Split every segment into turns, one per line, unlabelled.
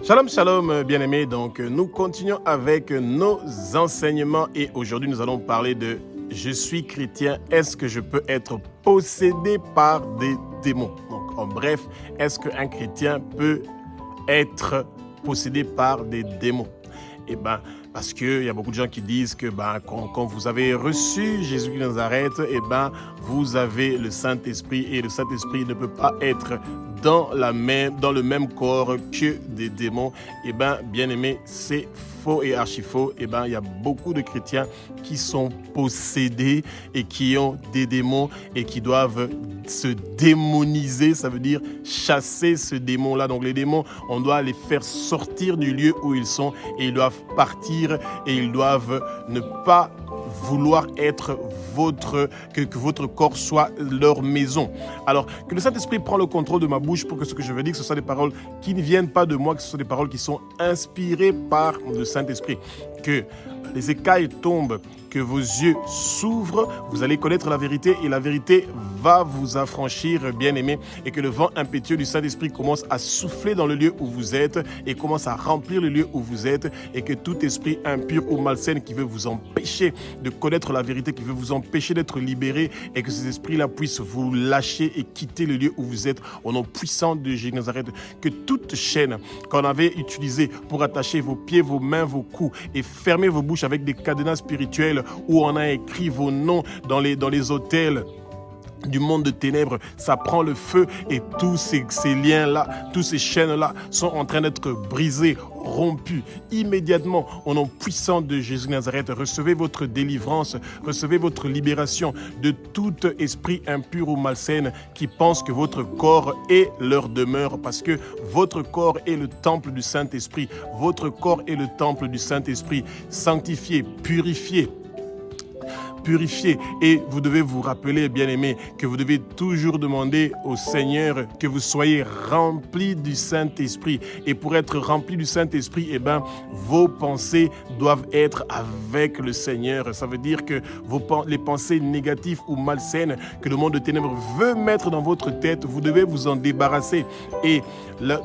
Shalom, shalom, bien-aimés. Donc, nous continuons avec nos enseignements et aujourd'hui, nous allons parler de je suis chrétien, est-ce que je peux être possédé par des démons? Donc, en bref, est-ce qu'un chrétien peut être possédé par des démons? Eh bien, parce qu'il y a beaucoup de gens qui disent que quand vous avez reçu Jésus de Nazareth, vous avez le Saint-Esprit et le Saint-Esprit ne peut pas être dans le même corps que des démons. Bien aimé, c'est faux et archi faux. Il y a beaucoup de chrétiens qui sont possédés et qui ont des démons et qui doivent se démoniser, ça veut dire chasser ce démon-là. Donc les démons, on doit les faire sortir du lieu où ils sont et ils doivent partir et ils doivent ne pas vouloir être que votre corps soit leur maison. Alors, que le Saint-Esprit prend le contrôle de ma bouche pour que ce que je veux dire, que ce soit des paroles qui ne viennent pas de moi, que ce soit des paroles qui sont inspirées par le Saint-Esprit. Que les écailles tombent, que vos yeux s'ouvrent, vous allez connaître la vérité et la vérité va vous affranchir, bien-aimés, et que le vent impétueux du Saint-Esprit commence à souffler dans le lieu où vous êtes et commence à remplir le lieu où vous êtes et que tout esprit impur ou malsain qui veut vous empêcher de connaître la vérité, qui veut vous empêcher d'être libéré et que ces esprits-là puissent vous lâcher et quitter le lieu où vous êtes au nom puissant de Jésus de Nazareth. Que toute chaîne qu'on avait utilisée pour attacher vos pieds, vos mains, vos coups et fermer vos bouches avec des cadenas spirituels où on a écrit vos noms dans les hôtels du monde de ténèbres, ça prend le feu et tous ces liens-là, tous ces chaînes-là sont en train d'être brisés, rompus immédiatement au nom puissant de Jésus de Nazareth. Recevez votre délivrance, recevez votre libération de tout esprit impur ou malsain qui pense que votre corps est leur demeure parce que votre corps est le temple du Saint-Esprit. Votre corps est le temple du Saint-Esprit, sanctifié, purifié. Et vous devez vous rappeler, bien-aimés, que vous devez toujours demander au Seigneur que vous soyez remplis du Saint-Esprit. Et pour être remplis du Saint-Esprit, vos pensées doivent être avec le Seigneur. Ça veut dire que les pensées négatives ou malsaines que le monde de ténèbres veut mettre dans votre tête, vous devez vous en débarrasser. Et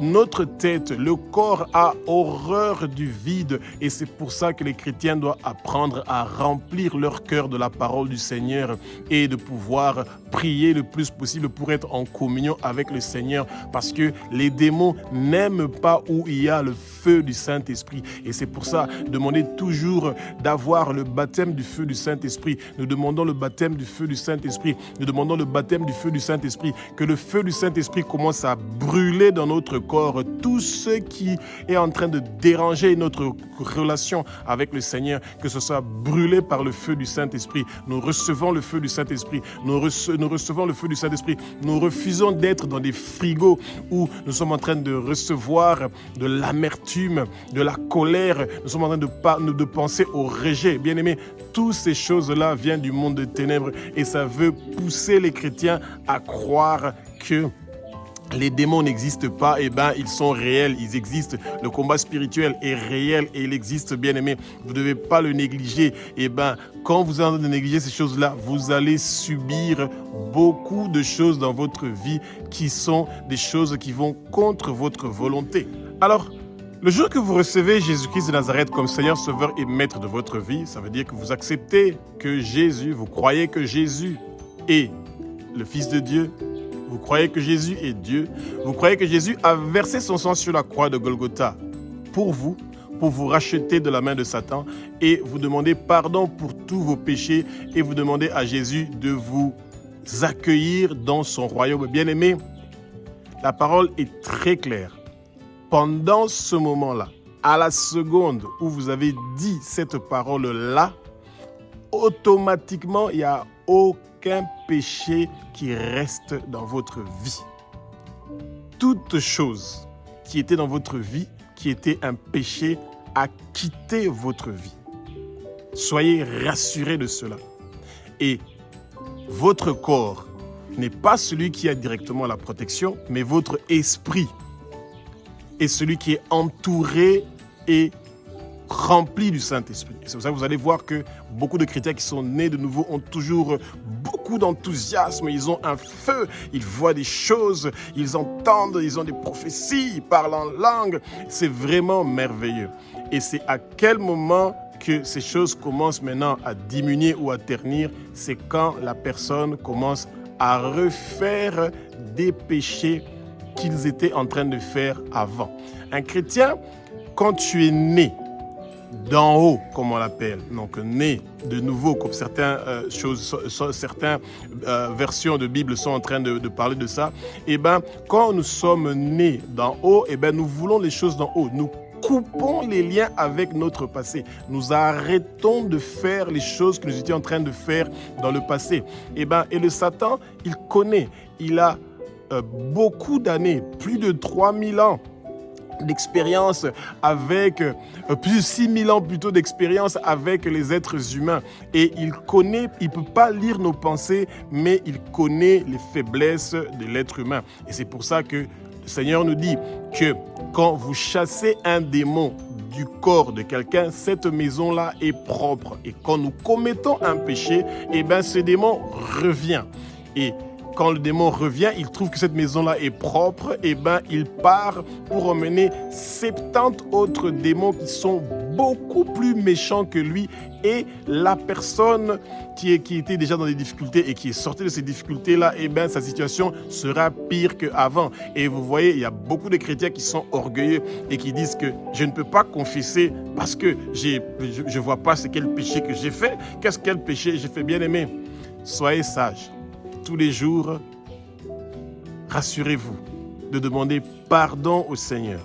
notre tête, le corps a horreur du vide. Et c'est pour ça que les chrétiens doivent apprendre à remplir leur cœur de la parole du Seigneur et de pouvoir prier le plus possible pour être en communion avec le Seigneur parce que les démons n'aiment pas où il y a le feu du Saint-Esprit et c'est pour ça, demandez toujours d'avoir le baptême du feu du Saint-Esprit. Nous demandons le baptême du feu du Saint-Esprit. Nous demandons le baptême du feu du Saint-Esprit, que le feu du Saint-Esprit commence à brûler dans notre corps tout ce qui est en train de déranger notre relation avec le Seigneur, que ce soit brûlé par le feu du Saint-Esprit. Nous recevons le feu du Saint-Esprit. Nous recevons le feu du Saint-Esprit. Nous refusons d'être dans des frigos où nous sommes en train de recevoir de l'amertume, de la colère. Nous sommes en train de penser au rejet. Bien-aimés, toutes ces choses-là viennent du monde de ténèbres et ça veut pousser les chrétiens à croire que les démons n'existent pas, ils sont réels, ils existent. Le combat spirituel est réel et il existe, bien aimé. Vous ne devez pas le négliger. Quand vous en négliger ces choses-là, vous allez subir beaucoup de choses dans votre vie qui sont des choses qui vont contre votre volonté. Alors, le jour que vous recevez Jésus-Christ de Nazareth comme Seigneur, Sauveur et Maître de votre vie, ça veut dire que vous acceptez que Jésus, vous croyez que Jésus est le Fils de Dieu. Vous croyez que Jésus est Dieu. Vous croyez que Jésus a versé son sang sur la croix de Golgotha pour vous racheter de la main de Satan. Et vous demandez pardon pour tous vos péchés. Et vous demandez à Jésus de vous accueillir dans son royaume. Bien-aimés, la parole est très claire. Pendant ce moment-là, à la seconde où vous avez dit cette parole-là, automatiquement, il n'y a aucun péché qui reste dans votre vie. Toute chose qui était dans votre vie, qui était un péché, a quitté votre vie. Soyez rassurés de cela. Et votre corps n'est pas celui qui a directement la protection, mais votre esprit est celui qui est entouré et rempli du Saint-Esprit. C'est pour ça que vous allez voir que beaucoup de chrétiens qui sont nés de nouveau ont toujours beaucoup beaucoup d'enthousiasme, ils ont un feu, ils voient des choses, ils entendent, ils ont des prophéties, ils parlent en langue. C'est vraiment merveilleux. Et c'est à quel moment que ces choses commencent maintenant à diminuer ou à ternir? C'est quand la personne commence à refaire des péchés qu'ils étaient en train de faire avant. Un chrétien, quand tu es né d'en haut, comme on l'appelle, donc né de nouveau, comme certaines versions de Bible sont en train de parler de ça, et ben quand nous sommes nés d'en haut, et ben nous voulons les choses d'en haut. Nous coupons les liens avec notre passé. Nous arrêtons de faire les choses que nous étions en train de faire dans le passé. Et le Satan, il connaît, il a beaucoup d'années, plus de 3000 ans d'expérience avec, plus de 6000 ans plutôt d'expérience avec les êtres humains. Et il connaît, il ne peut pas lire nos pensées, mais il connaît les faiblesses de l'être humain. Et c'est pour ça que le Seigneur nous dit que quand vous chassez un démon du corps de quelqu'un, cette maison-là est propre. Et quand nous commettons un péché, ce démon revient. Et quand le démon revient, il trouve que cette maison-là est propre, il part pour emmener 70 autres démons qui sont beaucoup plus méchants que lui. Et la personne qui était déjà dans des difficultés et qui est sortie de ces difficultés-là, sa situation sera pire qu'avant. Et vous voyez, il y a beaucoup de chrétiens qui sont orgueilleux et qui disent que je ne peux pas confesser parce que je ne vois pas c'est quel péché que j'ai fait. Quel péché j'ai fait, bien-aimé? Soyez sages. Tous les jours, rassurez-vous de demander pardon au Seigneur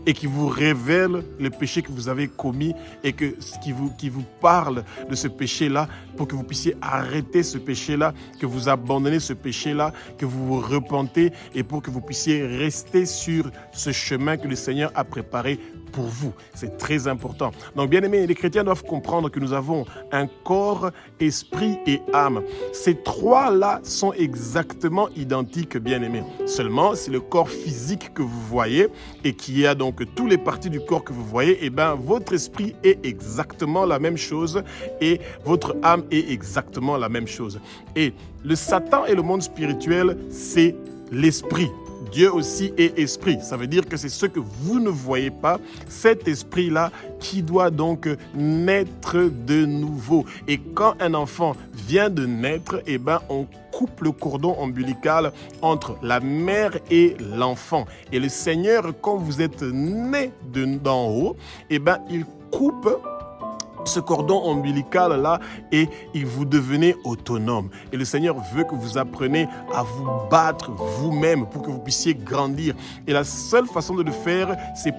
et qu'il vous révèle le péché que vous avez commis et qu'il vous parle de ce péché-là pour que vous puissiez arrêter ce péché-là, que vous abandonnez ce péché-là, que vous vous repentez et pour que vous puissiez rester sur ce chemin que le Seigneur a préparé pour vous. C'est très important. Donc, bien aimés, les chrétiens doivent comprendre que nous avons un corps, esprit et âme. Ces trois-là sont exactement identiques, bien aimés. Seulement, c'est le corps physique que vous voyez et qui a donc toutes les parties du corps que vous voyez, votre esprit est exactement la même chose et votre âme est exactement la même chose. Et le Satan et le monde spirituel, c'est l'esprit. Dieu aussi est esprit. Ça veut dire que c'est ce que vous ne voyez pas, cet esprit-là qui doit donc naître de nouveau. Et quand un enfant vient de naître, on coupe le cordon ombilical entre la mère et l'enfant. Et le Seigneur, quand vous êtes né d'en haut, il coupe ce cordon ombilical-là et vous devenez autonome. Et le Seigneur veut que vous appreniez à vous battre vous-même pour que vous puissiez grandir. Et la seule façon de le faire, c'est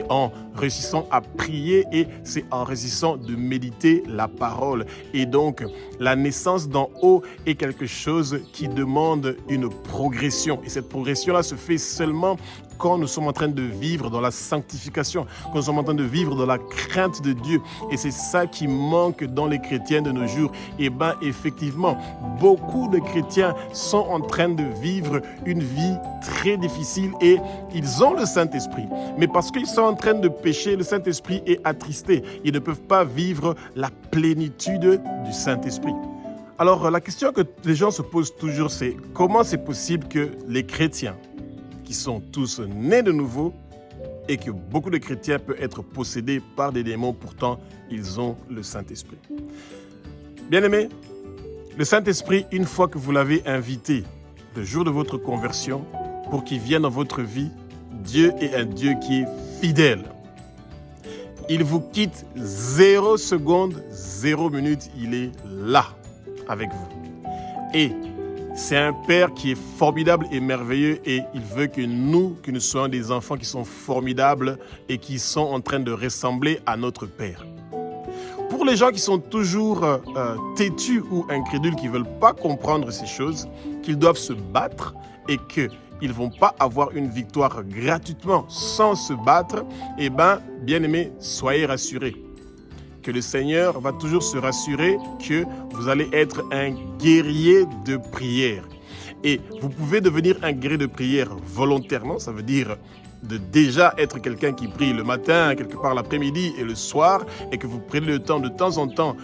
en réussissant à prier et c'est en réussissant de méditer la parole. Et donc, la naissance d'en haut est quelque chose qui demande une progression. Et cette progression-là se fait seulement quand nous sommes en train de vivre dans la sanctification, quand nous sommes en train de vivre dans la crainte de Dieu. Et c'est ça qui manque dans les chrétiens de nos jours. Effectivement, beaucoup de chrétiens sont en train de vivre une vie très difficile et ils ont le Saint-Esprit. Mais parce qu'ils sont en train de pécher, le Saint-Esprit est attristé. Ils ne peuvent pas vivre la plénitude du Saint-Esprit. Alors, la question que les gens se posent toujours, c'est comment c'est possible que les chrétiens, qui sont tous nés de nouveau et que beaucoup de chrétiens peuvent être possédés par des démons, pourtant ils ont le Saint-Esprit. Bien-aimés, le Saint-Esprit, une fois que vous l'avez invité le jour de votre conversion pour qu'il vienne dans votre vie, Dieu est un Dieu qui est fidèle. Il vous quitte 0 seconde, 0 minute, il est là avec vous. Et c'est un Père qui est formidable et merveilleux et il veut que nous soyons des enfants qui sont formidables et qui sont en train de ressembler à notre Père. Pour les gens qui sont toujours têtus ou incrédules, qui ne veulent pas comprendre ces choses, qu'ils doivent se battre et qu'ils ne vont pas avoir une victoire gratuitement sans se battre, bien aimés, soyez rassurés. Que le Seigneur va toujours se rassurer que vous allez être un guerrier de prière. Et vous pouvez devenir un guerrier de prière volontairement, ça veut dire de déjà être quelqu'un qui prie le matin, quelque part l'après-midi et le soir, et que vous prenez le temps de temps en temps,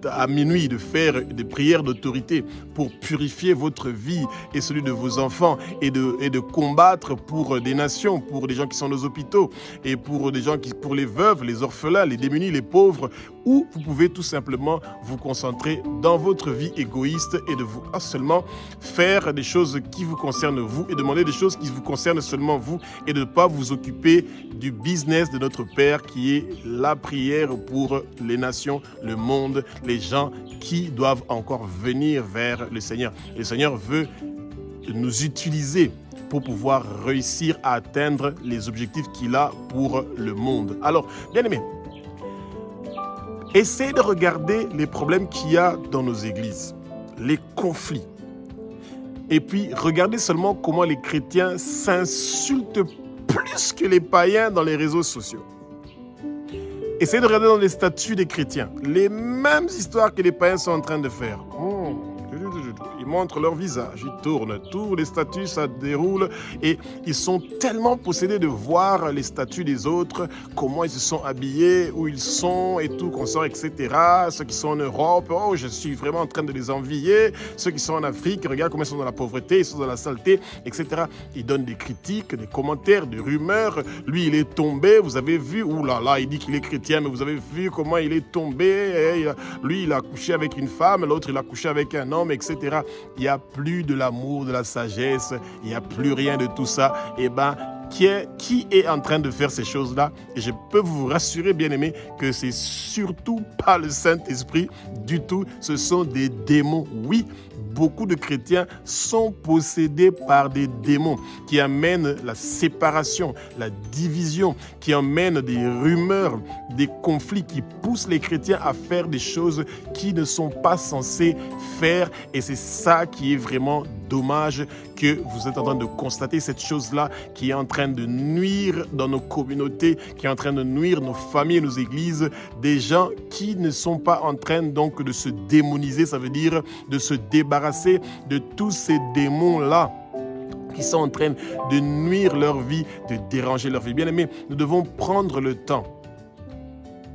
à minuit, de faire des prières d'autorité pour purifier votre vie et celui de vos enfants et de combattre pour des nations, pour des gens qui sont dans les hôpitaux et pour des gens pour les veuves, les orphelins, les démunis, les pauvres, ou vous pouvez tout simplement vous concentrer dans votre vie égoïste et de vous seulement faire des choses qui vous concernent vous et demander des choses qui vous concernent seulement vous et de ne pas vous occuper du business de notre Père qui est la prière pour les nations, le monde, les gens qui doivent encore venir vers le Seigneur. Et le Seigneur veut nous utiliser pour pouvoir réussir à atteindre les objectifs qu'il a pour le monde. Alors, bien aimés, essayez de regarder les problèmes qu'il y a dans nos églises, les conflits. Et puis, regardez seulement comment les chrétiens s'insultent plus que les païens dans les réseaux sociaux. Essayez de regarder dans les statuts des chrétiens, les mêmes histoires que les païens sont en train de faire. Ils montrent leur visage, ils tournent, tous les statuts, ça déroule et ils sont tellement possédés de voir les statuts des autres, comment ils se sont habillés, où ils sont et tout, qu'on sort, etc. Ceux qui sont en Europe, oh, je suis vraiment en train de les envier. Ceux qui sont en Afrique, regarde comment ils sont dans la pauvreté, ils sont dans la saleté, etc. Ils donnent des critiques, des commentaires, des rumeurs. Lui, il est tombé, vous avez vu, oulala, il dit qu'il est chrétien, mais vous avez vu comment il est tombé. Lui, il a couché avec une femme, l'autre, il a couché avec un homme, etc. Il n'y a plus de l'amour, de la sagesse, il n'y a plus rien de tout ça. Eh bien, qui est en train de faire ces choses-là? Et je peux vous rassurer, bien-aimés, que c'est surtout pas le Saint-Esprit du tout. Ce sont des démons. Oui, beaucoup de chrétiens sont possédés par des démons qui amènent la séparation, la division, qui amènent des rumeurs, des conflits qui poussent les chrétiens à faire des choses qui ne sont pas censés faire. Et c'est ça qui est vraiment dommage, que vous êtes en train de constater cette chose-là qui est en train de nuire dans nos communautés, qui est en train de nuire nos familles, nos églises, des gens qui ne sont pas en train donc de se démoniser, ça veut dire de se débarrasser de tous ces démons-là qui sont en train de nuire leur vie, de déranger leur vie. Bien aimés, nous devons prendre le temps.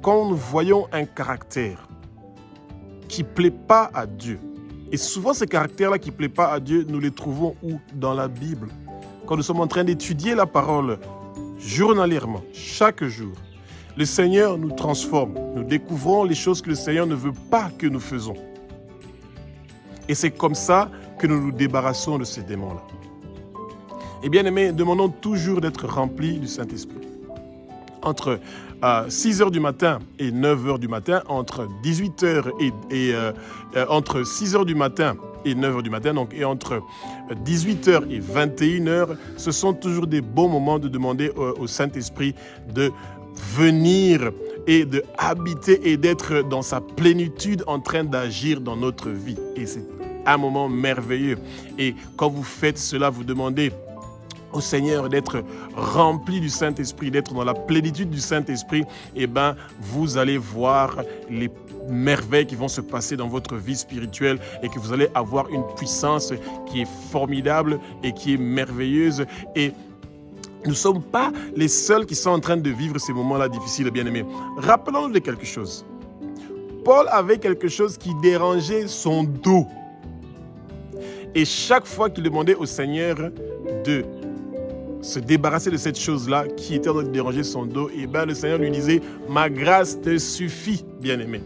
Quand nous voyons un caractère qui ne plaît pas à Dieu, et souvent ces caractères-là qui ne plaisent pas à Dieu, nous les trouvons où? Dans la Bible. Quand nous sommes en train d'étudier la parole journalièrement, chaque jour, le Seigneur nous transforme. Nous découvrons les choses que le Seigneur ne veut pas que nous faisons. Et c'est comme ça que nous nous débarrassons de ces démons-là. Et bien aimés, demandons toujours d'être remplis du Saint-Esprit. Entre 6h du matin et 9h du matin, entre 18h entre 6h du matin et 9h du matin, donc, et entre 18h et 21h, ce sont toujours des bons moments de demander au Saint-Esprit de venir et de habiter et d'être dans sa plénitude en train d'agir dans notre vie. Et c'est un moment merveilleux. Et quand vous faites cela, vous demandez au Seigneur d'être rempli du Saint-Esprit, d'être dans la plénitude du Saint-Esprit, eh bien, vous allez voir les merveilles qui vont se passer dans votre vie spirituelle et que vous allez avoir une puissance qui est formidable et qui est merveilleuse. Et nous ne sommes pas les seuls qui sont en train de vivre ces moments-là difficiles, bien-aimés. Rappelons-nous de quelque chose. Paul avait quelque chose qui dérangeait son dos. Et chaque fois qu'il demandait au Seigneur de se débarrasser de cette chose-là qui était en train de déranger son dos, et bien le Seigneur lui disait « Ma grâce te suffit, bien-aimé ».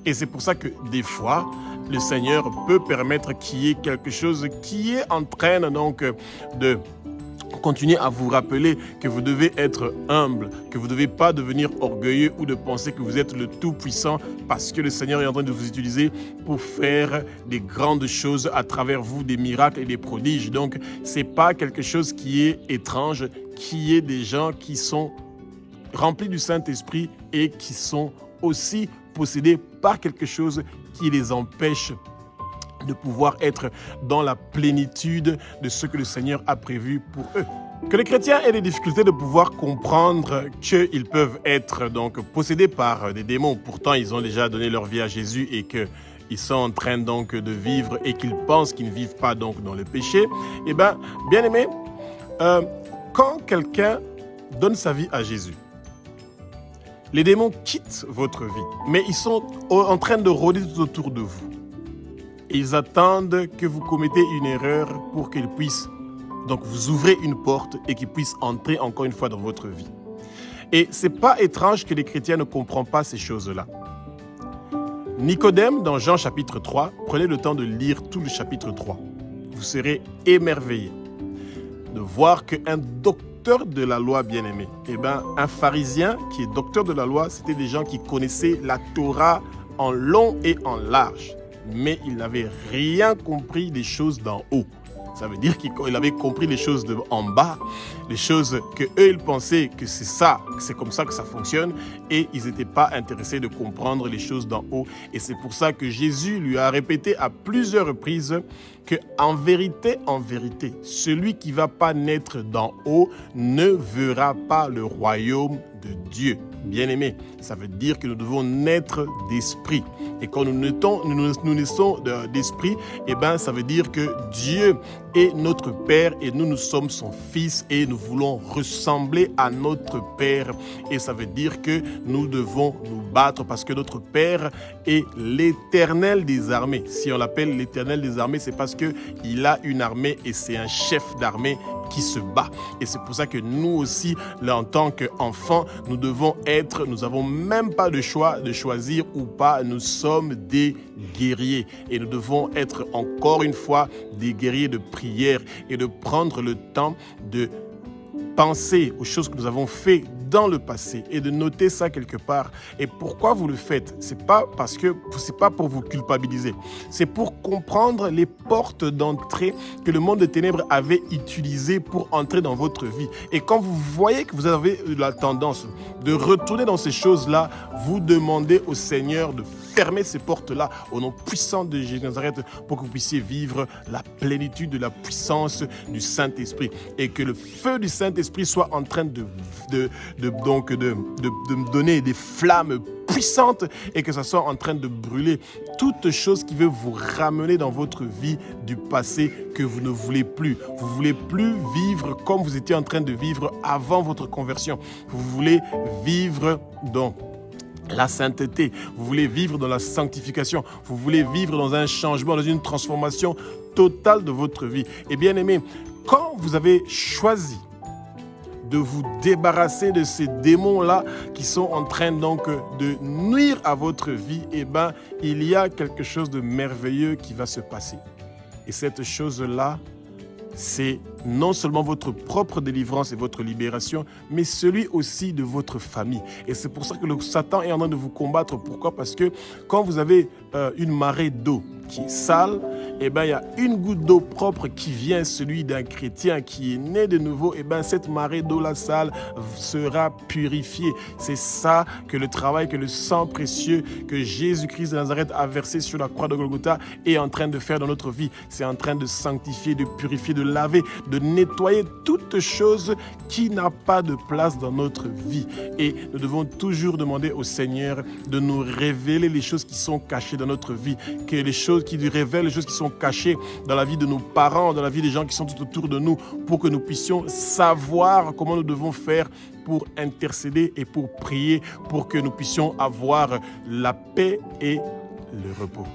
Et c'est pour ça que des fois, le Seigneur peut permettre qu'il y ait quelque chose qui est en train donc de continuer à vous rappeler que vous devez être humble, que vous ne devez pas devenir orgueilleux ou de penser que vous êtes le Tout-Puissant parce que le Seigneur est en train de vous utiliser pour faire des grandes choses à travers vous, des miracles et des prodiges. Donc, ce n'est pas quelque chose qui est étrange, qui est des gens qui sont remplis du Saint-Esprit et qui sont aussi possédés par quelque chose qui les empêche de pouvoir être dans la plénitude de ce que le Seigneur a prévu pour eux. Que les chrétiens aient des difficultés de pouvoir comprendre qu'ils peuvent être donc possédés par des démons. Pourtant, ils ont déjà donné leur vie à Jésus et qu'ils sont en train donc de vivre et qu'ils pensent qu'ils ne vivent pas donc dans le péché. Eh bien, bien aimés, quand quelqu'un donne sa vie à Jésus, les démons quittent votre vie, mais ils sont en train de rôder tout autour de vous. Et ils attendent que vous commettez une erreur pour qu'ils puissent, donc vous ouvrez une porte et qu'ils puissent entrer encore une fois dans votre vie. Et ce n'est pas étrange que les chrétiens ne comprennent pas ces choses-là. Nicodème, dans Jean chapitre 3, prenez le temps de lire tout le chapitre 3. Vous serez émerveillés de voir qu'un docteur de la loi bien-aimé, un pharisien qui est docteur de la loi, c'était des gens qui connaissaient la Torah en long et en large, mais ils n'avaient rien compris des choses d'en haut. Ça veut dire qu'il avait compris les choses en bas, les choses que eux ils pensaient que c'est ça, que c'est comme ça que ça fonctionne, et ils n'étaient pas intéressés de comprendre les choses d'en haut. Et c'est pour ça que Jésus lui a répété à plusieurs reprises que en vérité, celui qui ne va pas naître d'en haut ne verra pas le royaume de Dieu. Bien-aimés, ça veut dire que nous devons naître d'esprit. Et quand nous naissons d'esprit, ça veut dire que Dieu est notre Père et nous sommes son Fils et nous voulons ressembler à notre Père. Et ça veut dire que nous devons nous battre parce que notre Père est l'Éternel des armées. Si on l'appelle l'Éternel des armées, c'est parce qu'il a une armée et c'est un chef d'armée qui se bat. Et c'est pour ça que nous aussi, là, en tant qu'enfants, nous n'avons même pas de choix de choisir ou pas. Nous sommes des guerriers et nous devons être encore une fois des guerriers de prière et de prendre le temps de penser aux choses que nous avons fait dans le passé et de noter ça quelque part. Et pourquoi vous le faites? C'est pas pour vous culpabiliser. C'est pour comprendre les portes d'entrée que le monde des ténèbres avait utilisées pour entrer dans votre vie. Et quand vous voyez que vous avez la tendance de retourner dans ces choses-là, vous demandez au Seigneur de fermer ces portes-là au nom puissant de Jésus de Nazareth pour que vous puissiez vivre la plénitude de la puissance du Saint-Esprit et que le feu du Saint-Esprit soit en train de me donner des flammes puissantes et que ça soit en train de brûler toute chose qui veut vous ramener dans votre vie du passé que vous ne voulez plus. Vous ne voulez plus vivre comme vous étiez en train de vivre avant votre conversion. Vous voulez vivre dans la sainteté, vous voulez vivre dans la sanctification, vous voulez vivre dans un changement, dans une transformation totale de votre vie. Et bien aimé, quand vous avez choisi de vous débarrasser de ces démons-là qui sont en train donc de nuire à votre vie, il y a quelque chose de merveilleux qui va se passer. Et cette chose-là, c'est non seulement votre propre délivrance et votre libération, mais celui aussi de votre famille. Et c'est pour ça que le Satan est en train de vous combattre. Pourquoi? Parce que quand vous avez une marée d'eau qui est sale, il y a une goutte d'eau propre qui vient, celui d'un chrétien qui est né de nouveau, cette marée d'eau-là sale sera purifiée. C'est ça que le travail, que le sang précieux que Jésus-Christ de Nazareth a versé sur la croix de Golgotha est en train de faire dans notre vie. C'est en train de sanctifier, de purifier, de laver, de nettoyer toute chose qui n'a pas de place dans notre vie. Et nous devons toujours demander au Seigneur de nous révéler les choses qui sont cachées dans notre vie, que les choses qui nous révèlent les choses qui sont cachées dans la vie de nos parents, dans la vie des gens qui sont tout autour de nous, pour que nous puissions savoir comment nous devons faire pour intercéder et pour prier, pour que nous puissions avoir la paix et le repos.